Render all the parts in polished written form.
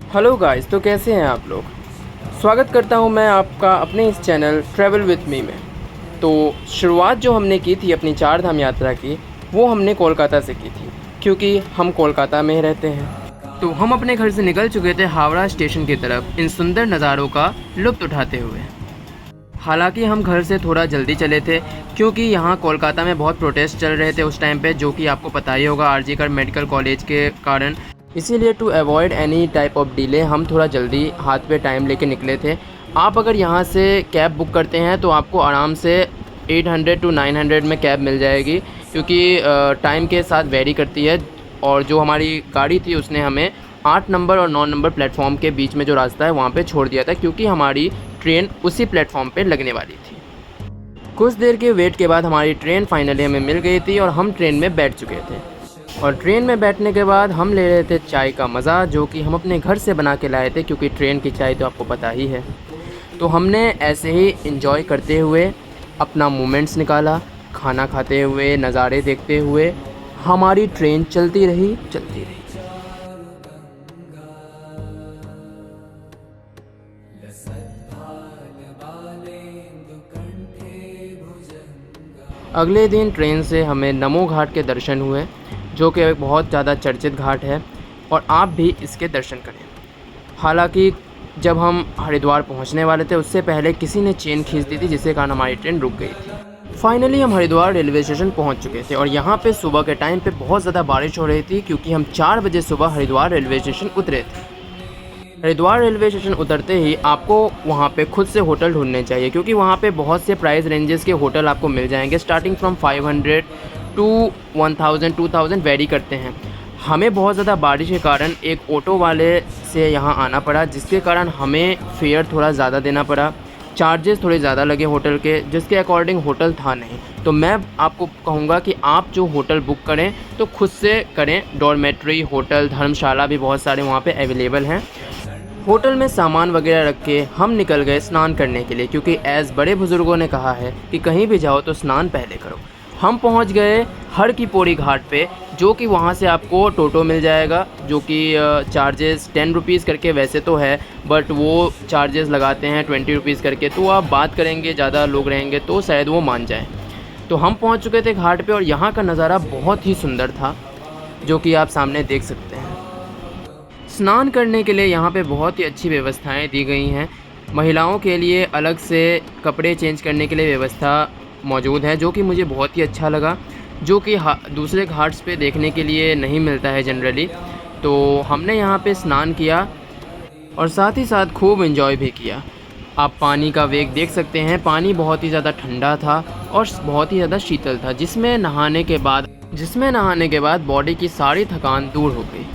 Hello guys, तो कैसे हैं आप लोग। स्वागत करता हूं मैं आपका अपने इस चैनल ट्रैवल विद मी में। तो शुरुआत जो हमने की थी अपनी 4 धाम यात्रा की, वो हमने कोलकाता से की थी, क्योंकि हम कोलकाता में ही रहते हैं। तो हम अपने घर से निकल चुके थे हावड़ा स्टेशन की तरफ इन सुंदर नज़ारों का लुत्फ़ उठाते हुए। हालांकि हम घर से थोड़ा जल्दी चले थे, क्योंकि यहाँ कोलकाता में बहुत प्रोटेस्ट चल रहे थे उस टाइम पे, जो कि आपको पता ही होगा आरजी कर मेडिकल कॉलेज के कारण। इसीलिए to avoid any type of delay हम थोड़ा जल्दी हाथ पे टाइम लेके निकले थे। आप अगर यहाँ से कैब बुक करते हैं तो आपको आराम से 800 to 900 में कैब मिल जाएगी, क्योंकि टाइम के साथ वेरी करती है। और जो हमारी गाड़ी थी उसने हमें 8 नंबर और 9 नंबर प्लेटफॉर्म के बीच में जो रास्ता है वहाँ पे छोड़ दिया था, क्योंकि हमारी ट्रेन उसी प्लेटफॉर्म पे लगने वाली थी। कुछ देर के वेट के बाद हमारी ट्रेन फाइनली हमें मिल गई थी और हम ट्रेन में बैठ चुके थे। और ट्रेन में बैठने के बाद हम ले रहे थे चाय का मज़ा, जो कि हम अपने घर से बना के लाए थे, क्योंकि ट्रेन की चाय तो आपको पता ही है। तो हमने ऐसे ही एंजॉय करते हुए अपना मोमेंट्स निकाला, खाना खाते हुए, नज़ारे देखते हुए हमारी ट्रेन चलती रही। अगले दिन ट्रेन से हमें नमो घाट के दर्शन हुए, जो कि एक बहुत ज़्यादा चर्चित घाट है, और आप भी इसके दर्शन करें। हालांकि जब हम हरिद्वार पहुंचने वाले थे उससे पहले किसी ने चेन खींच दी थी, जिसके कारण हमारी ट्रेन रुक गई थी। फाइनली हम हरिद्वार रेलवे स्टेशन पहुंच चुके थे और यहाँ पे सुबह के टाइम पे बहुत ज़्यादा बारिश हो रही थी, क्योंकि हम 4 बजे सुबह हरिद्वार रेलवे स्टेशन उतरे थे। हरिद्वार रेलवे स्टेशन उतरते ही आपको वहाँ पे खुद से होटल ढूंढने चाहिए, क्योंकि वहाँ पे बहुत से प्राइस रेंजेस के होटल आपको मिल जाएंगे, स्टार्टिंग फ्रॉम 500 टू 1000 2000 वेरी करते हैं। हमें बहुत ज़्यादा बारिश के कारण एक ऑटो वाले से यहाँ आना पड़ा, जिसके कारण हमें फेयर थोड़ा ज़्यादा देना पड़ा, चार्जेस थोड़े ज़्यादा लगे होटल के, जिसके अकॉर्डिंग होटल था नहीं। तो मैं आपको कहूँगा कि आप जो होटल बुक करें तो खुद से करें। डॉर्मेट्री, होटल, धर्मशाला भी बहुत सारे वहाँ पे अवेलेबल हैं। होटल में सामान वगैरह रख के हम निकल गए स्नान करने के लिए, क्योंकि एज़ बड़े बुज़ुर्गों ने कहा है कि कहीं भी जाओ तो स्नान पहले करो। हम पहुंच गए हर की पौड़ी घाट पे, जो कि वहां से आपको टोटो मिल जाएगा, जो कि चार्जेस 10 रुपीज़ करके वैसे तो है, बट वो चार्जेस लगाते हैं 20 रुपीज़ करके। तो आप बात करेंगे, ज़्यादा लोग रहेंगे तो शायद वो मान जाए। तो हम पहुंच चुके थे घाट पे और यहाँ का नज़ारा बहुत ही सुंदर था, जो कि आप सामने देख सकते हैं। स्नान करने के लिए यहाँ पे बहुत ही अच्छी व्यवस्थाएं दी गई हैं। महिलाओं के लिए अलग से कपड़े चेंज करने के लिए व्यवस्था मौजूद है, जो कि मुझे बहुत ही अच्छा लगा, जो कि दूसरे घाट्स पे देखने के लिए नहीं मिलता है जनरली। तो हमने यहाँ पे स्नान किया और साथ ही साथ खूब एंजॉय भी किया। आप पानी का वेग देख सकते हैं, पानी बहुत ही ज़्यादा ठंडा था और बहुत ही ज़्यादा शीतल था, जिसमें नहाने के बाद बॉडी की सारी थकान दूर हो गई।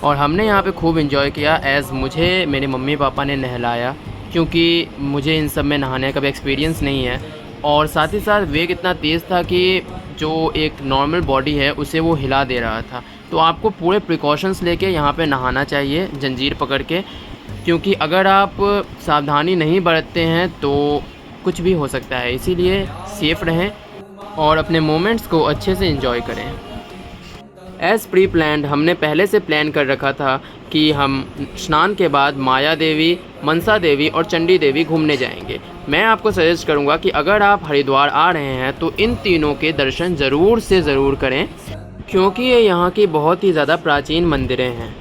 और हमने यहाँ पे खूब एंजॉय किया। एज़ मुझे मेरे मम्मी पापा ने नहलाया, क्योंकि मुझे इन सब में नहाने का भी एक्सपीरियंस नहीं है। और साथ ही साथ वेग इतना तेज़ था कि जो एक नॉर्मल बॉडी है उसे वो हिला दे रहा था। तो आपको पूरे प्रिकॉशंस लेके यहाँ पे नहाना चाहिए, जंजीर पकड़ के, क्योंकि अगर आप सावधानी नहीं बरतते हैं तो कुछ भी हो सकता है। इसीलिए सेफ़ रहें और अपने मोमेंट्स को अच्छे से एंजॉय करें। एज़ प्री प्लान्ड हमने पहले से प्लान कर रखा था कि हम स्नान के बाद माया देवी, मनसा देवी और चंडी देवी घूमने जाएंगे। मैं आपको सजेस्ट करूंगा कि अगर आप हरिद्वार आ रहे हैं तो इन तीनों के दर्शन ज़रूर से ज़रूर करें, क्योंकि ये यहाँ की बहुत ही ज़्यादा प्राचीन मंदिरें हैं।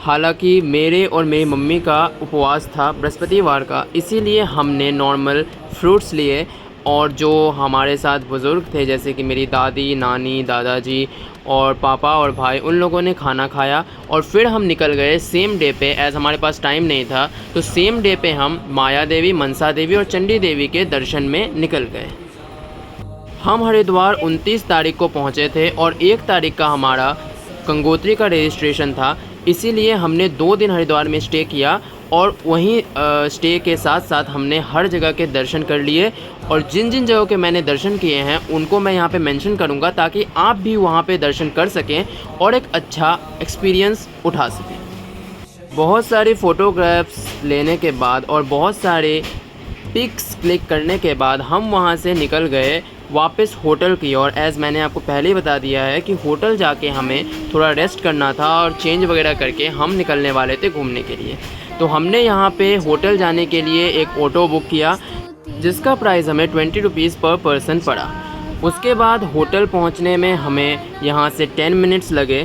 हालांकि मेरे और मेरी मम्मी का उपवास था बृहस्पतिवार का, इसीलिए हमने नॉर्मल फ्रूट्स लिए, और जो हमारे साथ बुज़ुर्ग थे जैसे कि मेरी दादी, नानी, दादाजी और पापा और भाई, उन लोगों ने खाना खाया और फिर हम निकल गए सेम डे पे। एज़ हमारे पास टाइम नहीं था तो सेम डे पे हम माया देवी, मनसा देवी और चंडी देवी के दर्शन में निकल गए। हम हरिद्वार 29 तारीख को पहुँचे थे और 1 तारीख का हमारा गंगोत्री का रजिस्ट्रेशन था, इसीलिए हमने 2 दिन हरिद्वार में स्टे किया। और वहीं स्टे के साथ साथ हमने हर जगह के दर्शन कर लिए, और जिन जिन जगहों के मैंने दर्शन किए हैं उनको मैं यहाँ पे मेंशन करूँगा, ताकि आप भी वहाँ पे दर्शन कर सकें और एक अच्छा एक्सपीरियंस उठा सकें। बहुत सारे फ़ोटोग्राफ्स लेने के बाद और बहुत सारे पिक्स क्लिक करने के बाद हम वहाँ से निकल गए वापस होटल की ओर। एज़ मैंने आपको पहले ही बता दिया है कि होटल जाके हमें थोड़ा रेस्ट करना था और चेंज वगैरह करके हम निकलने वाले थे घूमने के लिए। तो हमने यहाँ पे होटल जाने के लिए एक ऑटो बुक किया जिसका प्राइस हमें 20 रुपीज़ पर पर्सन पड़ा। उसके बाद होटल पहुँचने में हमें यहाँ से 10 मिनट्स लगे।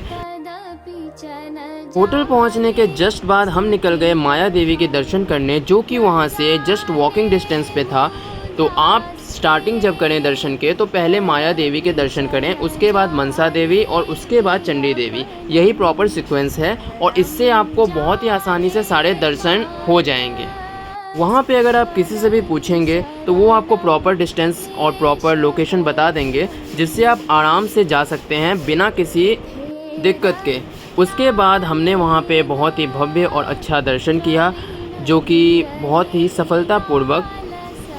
होटल पहुंचने के जस्ट बाद हम निकल गए माया देवी के दर्शन करने, जो कि वहां से जस्ट वॉकिंग डिस्टेंस पे था। तो आप स्टार्टिंग जब करें दर्शन के तो पहले माया देवी के दर्शन करें, उसके बाद मनसा देवी और उसके बाद चंडी देवी। यही प्रॉपर सीक्वेंस है और इससे आपको बहुत ही आसानी से सारे दर्शन हो जाएंगे। वहाँ पे अगर आप किसी से भी पूछेंगे तो वो आपको प्रॉपर डिस्टेंस और प्रॉपर लोकेशन बता देंगे, जिससे आप आराम से जा सकते हैं बिना किसी दिक्कत के। उसके बाद हमने वहाँ पे बहुत ही भव्य और अच्छा दर्शन किया, जो कि बहुत ही सफलतापूर्वक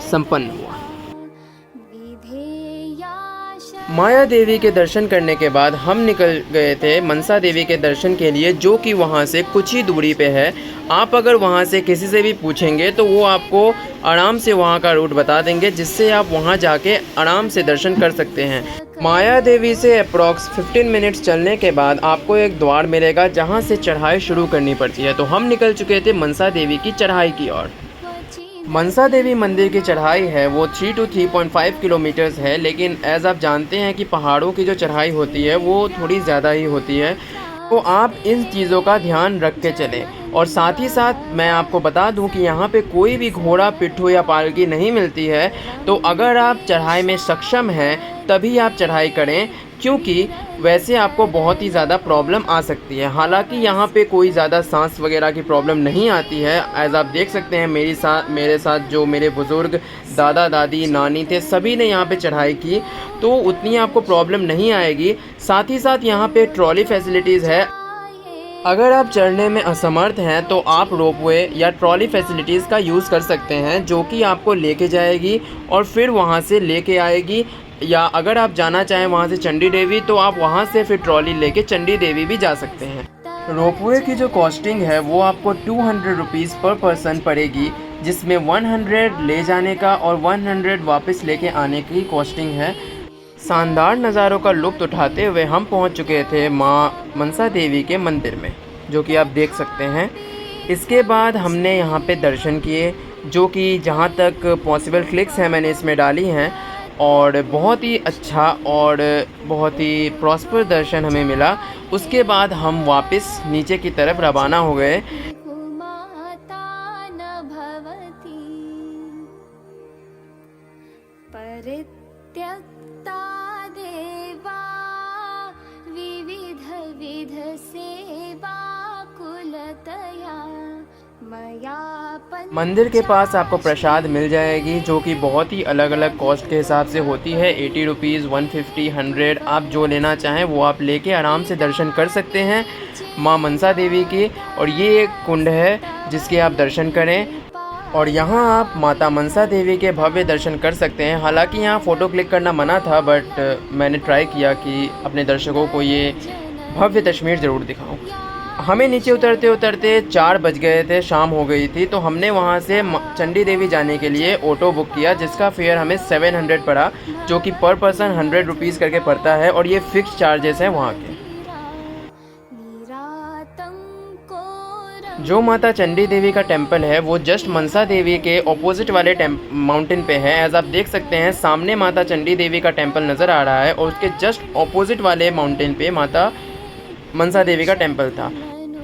संपन्न हुआ। माया देवी के दर्शन करने के बाद हम निकल गए थे मनसा देवी के दर्शन के लिए, जो कि वहाँ से कुछ ही दूरी पे है। आप अगर वहाँ से किसी से भी पूछेंगे तो वो आपको आराम से वहाँ का रूट बता देंगे, जिससे आप वहाँ जाके आराम से दर्शन कर सकते हैं। माया देवी से अप्रॉक्स 15 मिनट्स चलने के बाद आपको एक द्वार मिलेगा जहाँ से चढ़ाई शुरू करनी पड़ती है। तो हम निकल चुके थे मनसा देवी की चढ़ाई की ओर। मनसा देवी मंदिर की चढ़ाई है वो 3 to 3.5 किलोमीटर्स है, लेकिन एज़ आप जानते हैं कि पहाड़ों की जो चढ़ाई होती है वो थोड़ी ज़्यादा ही होती है। तो आप इन चीज़ों का ध्यान रख के चलें। और साथ ही साथ मैं आपको बता दूं कि यहाँ पे कोई भी घोड़ा, पिट्ठू या पालकी नहीं मिलती है। तो अगर आप चढ़ाई में सक्षम हैं तभी आप चढ़ाई करें, क्योंकि वैसे आपको बहुत ही ज़्यादा प्रॉब्लम आ सकती है। हालांकि यहाँ पे कोई ज़्यादा सांस वगैरह की प्रॉब्लम नहीं आती है। एज़ आप देख सकते हैं मेरे साथ जो मेरे बुज़ुर्ग दादा दादी नानी थे, सभी ने यहाँ पे चढ़ाई की, तो उतनी आपको प्रॉब्लम नहीं आएगी। साथ ही साथ यहाँ पे ट्रॉली फैसिलिटीज़ है। अगर आप चढ़ने में असमर्थ हैं तो आप रोपवे या ट्रॉली फैसिलिटीज़ का यूज़ कर सकते हैं, जो कि आपको लेके जाएगी और फिर वहाँ से लेके आएगी। या अगर आप जाना चाहें वहाँ से चंडी देवी तो आप वहाँ से फिर ट्रॉली लेके चंडी देवी भी जा सकते हैं। रोपवे की जो कॉस्टिंग है वो आपको 200 रुपीज़ पर पर्सन पड़ेगी, जिसमें 100 ले जाने का और 100 वापस लेके आने की कॉस्टिंग है। शानदार नज़ारों का लुत्फ़ उठाते हुए हम पहुंच चुके थे माँ मनसा देवी के मंदिर में, जो कि आप देख सकते हैं। इसके बाद हमने यहाँ पे दर्शन किए, जो कि जहाँ तक पॉसिबल क्लिक्स हैं मैंने इसमें डाली हैं, और बहुत ही अच्छा और बहुत ही प्रॉस्पर दर्शन हमें मिला। उसके बाद हम वापस नीचे की तरफ रवाना हो गए। मंदिर के पास आपको प्रसाद मिल जाएगी, जो कि बहुत ही अलग अलग कॉस्ट के हिसाब से होती है। 80 रुपीज़, 150, 100, आप जो लेना चाहें वो आप लेके आराम से दर्शन कर सकते हैं माँ मनसा देवी की। और ये एक कुंड है जिसके आप दर्शन करें, और यहाँ आप माता मनसा देवी के भव्य दर्शन कर सकते हैं। हालांकि यहाँ फ़ोटो क्लिक करना मना था, बट मैंने ट्राई किया कि अपने दर्शकों को ये भव्य तस्वीर ज़रूर दिखाऊं। हमें नीचे उतरते उतरते 4 बज गए थे, शाम हो गई थी। तो हमने वहाँ से चंडी देवी जाने के लिए ऑटो बुक किया, जिसका फेयर हमें 700 पड़ा, जो कि पर पर्सन 100 रुपीज़ करके पड़ता है, और ये फ़िक्स चार्जेस हैं वहाँ के। जो माता चंडी देवी का टेंपल है वो जस्ट मनसा देवी के ऑपोजिट वाले माउंटेन पे है। एज आप देख सकते हैं सामने माता चंडी देवी का टेंपल नज़र आ रहा है, और उसके जस्ट ऑपोजिट वाले माउंटेन पे माता मनसा देवी का टेंपल था।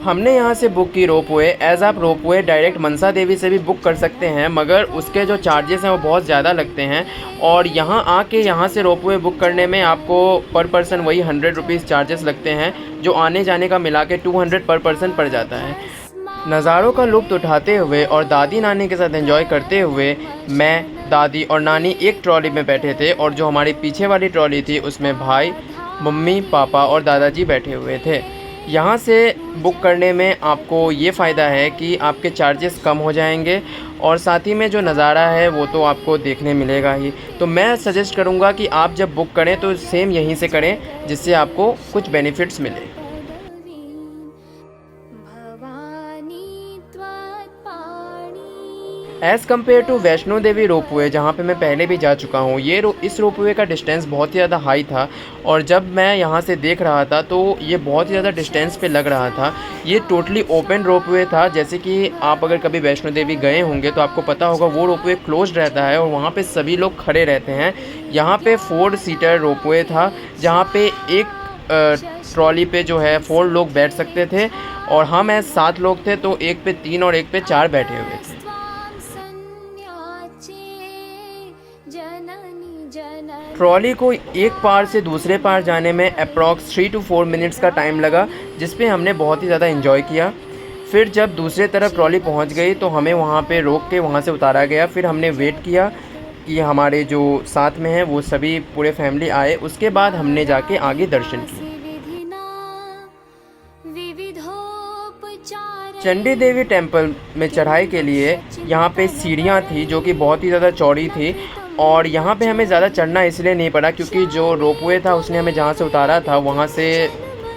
हमने यहाँ से बुक की रोपवे। एज़ आप रोपवे डायरेक्ट मनसा देवी से भी बुक कर सकते हैं, मगर उसके जो चार्जेस हैं वो बहुत ज़्यादा लगते हैं। और यहाँ आके यहाँ से रोपवे बुक करने में आपको पर पर्सन वही 100 रुपीज़ चार्जेस लगते हैं, जो आने जाने का मिला के 200 पर पर्सन पड़ जाता है। नज़ारों का लुत्फ़ उठाते हुए और दादी नानी के साथ एंजॉय करते हुए मैं, दादी और नानी एक ट्रॉली में बैठे थे, और जो हमारी पीछे वाली ट्रॉली थी उसमें भाई, मम्मी, पापा और दादाजी बैठे हुए थे। यहाँ से बुक करने में आपको ये फ़ायदा है कि आपके चार्जेस कम हो जाएंगे, और साथ ही में जो नज़ारा है वो तो आपको देखने मिलेगा ही। तो मैं सजेस्ट करूँगा कि आप जब बुक करें तो सेम यहीं से करें, जिससे आपको कुछ बेनिफिट्स मिले। As compare to Vaishno Devi ropeway जहाँ पे मैं पहले भी जा चुका हूँ, इस रोपवे का डिस्टेंस बहुत ही ज़्यादा हाई था और जब मैं यहाँ से देख रहा था तो ये बहुत ही ज़्यादा डिस्टेंस पे लग रहा था। ये टोटली ओपन रोपवे था, जैसे कि आप अगर कभी वैष्णो देवी गए होंगे तो आपको पता होगा वो रोपवे क्लोज्ड रहता है और वहाँ पे सभी लोग खड़े रहते हैं। यहाँ पे 4 सीटर रोपवे था जहाँ पे एक ट्रॉली पे जो है 4 लोग बैठ सकते थे और हम 7 लोग थे, तो एक पे 3 और एक पे 4 बैठे हुए थे। ट्रॉली को एक पार से दूसरे पार जाने में अप्रॉक्स 3 to 4 मिनट्स का टाइम लगा, जिस पे हमने बहुत ही ज़्यादा एंजॉय किया। फिर जब दूसरे तरफ ट्रॉली पहुंच गई तो हमें वहां पे रोक के वहां से उतारा गया। फिर हमने वेट किया कि हमारे जो साथ में हैं वो सभी पूरे फैमिली आए, उसके बाद हमने जाके आगे दर्शन किए। चंडी देवी टेम्पल में चढ़ाई के लिए यहाँ पे सीढ़ियाँ थी जो कि बहुत ही ज़्यादा चौड़ी थी और यहाँ पे हमें ज़्यादा चढ़ना इसलिए नहीं पड़ा क्योंकि जो रोपवे था उसने हमें जहाँ से उतारा था वहाँ से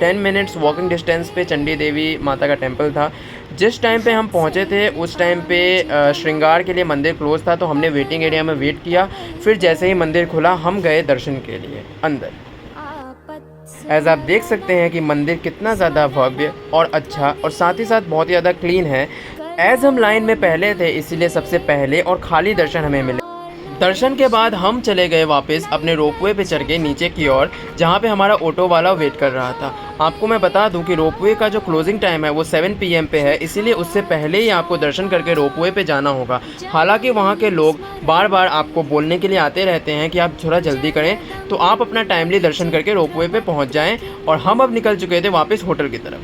10 मिनट्स वॉकिंग डिस्टेंस पे चंडी देवी माता का टेम्पल था। जिस टाइम पे हम पहुँचे थे उस टाइम पे श्रृंगार के लिए मंदिर क्लोज था, तो हमने वेटिंग एरिया में वेट किया। फिर जैसे ही मंदिर खुला हम गए दर्शन के लिए अंदर। एज़ आप देख सकते हैं कि मंदिर कितना ज़्यादा भव्य और अच्छा और साथ ही साथ बहुत ही ज़्यादा क्लीन है। एज़ हम लाइन में पहले थे इसीलिए सबसे पहले और खाली दर्शन हमें मिले। दर्शन के बाद हम चले गए वापस अपने रोपवे पे चढ़ के नीचे की ओर, जहाँ पे हमारा ऑटो वाला वेट कर रहा था। आपको मैं बता दूं कि रोपवे का जो क्लोजिंग टाइम है वो 7 PM पे है, इसीलिए उससे पहले ही आपको दर्शन करके रोपवे पे जाना होगा। हालांकि वहाँ के लोग बार बार आपको बोलने के लिए आते रहते हैं कि आप थोड़ा जल्दी करें, तो आप अपना टाइमली दर्शन करके रोपवे पे पहुँच जाएँ। और हम अब निकल चुके थे वापस होटल की तरफ।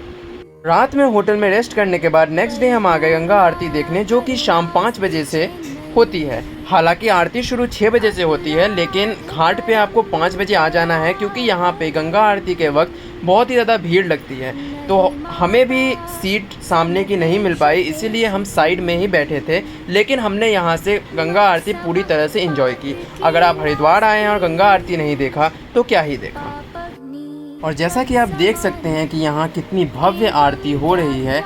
रात में होटल में रेस्ट करने के बाद नेक्स्ट डे हम आ गए गंगा आरती देखने, जो कि शाम 5 बजे से होती है। हालांकि आरती शुरू 6 बजे से होती है, लेकिन घाट पे आपको 5 बजे आ जाना है क्योंकि यहाँ पे गंगा आरती के वक्त बहुत ही ज़्यादा भीड़ लगती है। तो हमें भी सीट सामने की नहीं मिल पाई, इसीलिए हम साइड में ही बैठे थे, लेकिन हमने यहाँ से गंगा आरती पूरी तरह से एंजॉय की। अगर आप हरिद्वार आए हैं और गंगा आरती नहीं देखा तो क्या ही देखा। और जैसा कि आप देख सकते हैं कि यहाँ कितनी भव्य आरती हो रही है,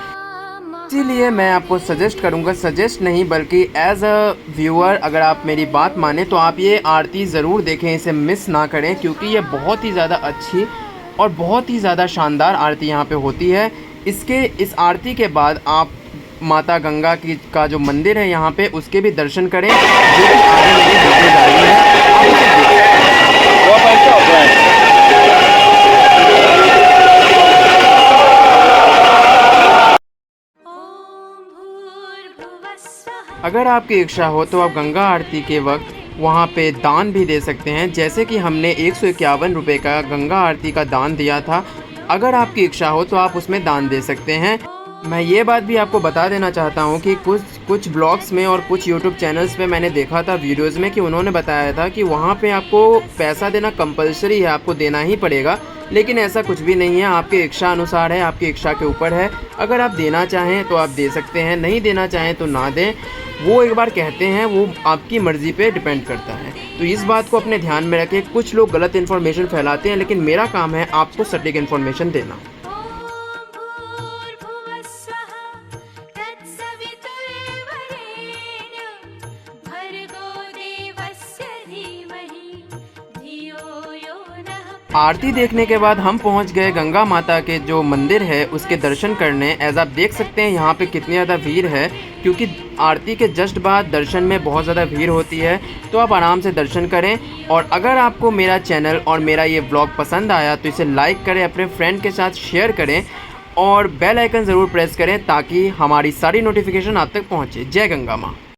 इसीलिए मैं आपको सजेस्ट करूंगा, सजेस्ट नहीं बल्कि एज अ व्यूअर अगर आप मेरी बात माने तो आप ये आरती ज़रूर देखें, इसे मिस ना करें क्योंकि ये बहुत ही ज़्यादा अच्छी और बहुत ही ज़्यादा शानदार आरती यहाँ पे होती है। इस आरती के बाद आप माता गंगा का जो मंदिर है यहाँ पे उसके भी दर्शन करें, जो कि आगे मेरी वीडियो जा रही है, आप उसे देखें। अगर आपकी इच्छा हो तो आप गंगा आरती के वक्त वहाँ पे दान भी दे सकते हैं, जैसे कि हमने 151 रुपये का गंगा आरती का दान दिया था। अगर आपकी इच्छा हो तो आप उसमें दान दे सकते हैं। मैं ये बात भी आपको बता देना चाहता हूँ कि कुछ ब्लॉग्स में और कुछ यूट्यूब चैनल्स पे मैंने देखा था वीडियोज़ में कि उन्होंने बताया था कि वहाँ पे आपको पैसा देना कंपलसरी है, आपको देना ही पड़ेगा, लेकिन ऐसा कुछ भी नहीं है। आपके इच्छा अनुसार है, आपकी इच्छा के ऊपर है। अगर आप देना चाहें तो आप दे सकते हैं, नहीं देना चाहें तो ना दें। वो एक बार कहते हैं वो आपकी मर्ज़ी पे डिपेंड करता है, तो इस बात को अपने ध्यान में रखें। कुछ लोग गलत इन्फॉर्मेशन फैलाते हैं, लेकिन मेरा काम है आपको सटीक इन्फॉर्मेशन देना। आरती देखने के बाद हम पहुंच गए गंगा माता के जो मंदिर है उसके दर्शन करने। एज आप देख सकते हैं यहाँ पे कितनी ज़्यादा भीड़ है, क्योंकि आरती के जस्ट बाद दर्शन में बहुत ज़्यादा भीड़ होती है, तो आप आराम से दर्शन करें। और अगर आपको मेरा चैनल और मेरा ये ब्लॉग पसंद आया तो इसे लाइक करें, अपने फ्रेंड के साथ शेयर करें और बेल आइकन ज़रूर प्रेस करें ताकि हमारी सारी नोटिफिकेशन आप तक पहुँचे। जय गंगा माँ।